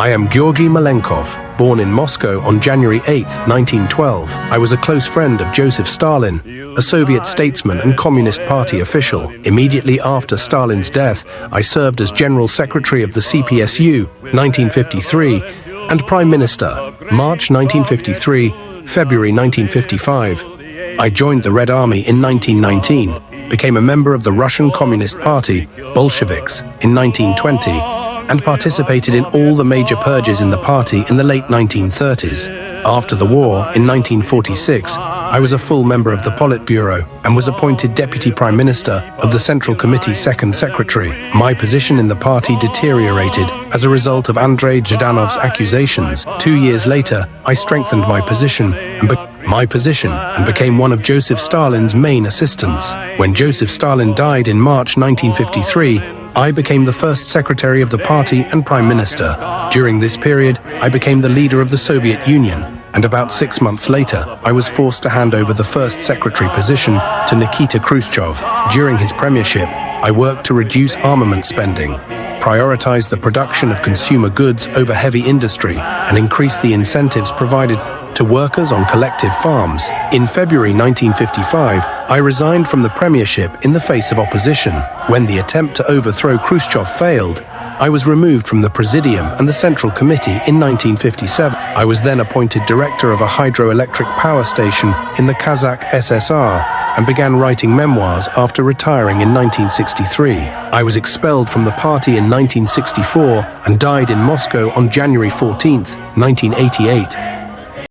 I am Georgi Malenkov, born in Moscow on January 8, 1912. I was a close friend of Joseph Stalin, a Soviet statesman and Communist Party official. Immediately after Stalin's death, I served as General Secretary of the CPSU, 1953, and Prime Minister, March 1953, February 1955. I joined the Red Army in 1919, became a member of the Russian Communist Party, Bolsheviks, in 1920, and participated in all the major purges in the party in the late 1930s. After the war, in 1946, I was a full member of the Politburo and was appointed Deputy Prime Minister of the Central Committee Second Secretary. My position in the party deteriorated as a result of Andrei Zhdanov's accusations. 2 years later, I strengthened my position and became one of Joseph Stalin's main assistants. When Joseph Stalin died in March 1953, I became the first secretary of the party and prime minister. During this period, I became the leader of the Soviet Union, and about 6 months later, I was forced to hand over the first secretary position to Nikita Khrushchev. During his premiership, I worked to reduce armament spending, prioritize the production of consumer goods over heavy industry, and increase the incentives provided to workers on collective farms. In February 1955, I resigned from the premiership in the face of opposition. When the attempt to overthrow Khrushchev failed, I was removed from the Presidium and the Central Committee in 1957. I was then appointed director of a hydroelectric power station in the Kazakh SSR and began writing memoirs after retiring in 1963. I was expelled from the party in 1964 and died in Moscow on January 14, 1988.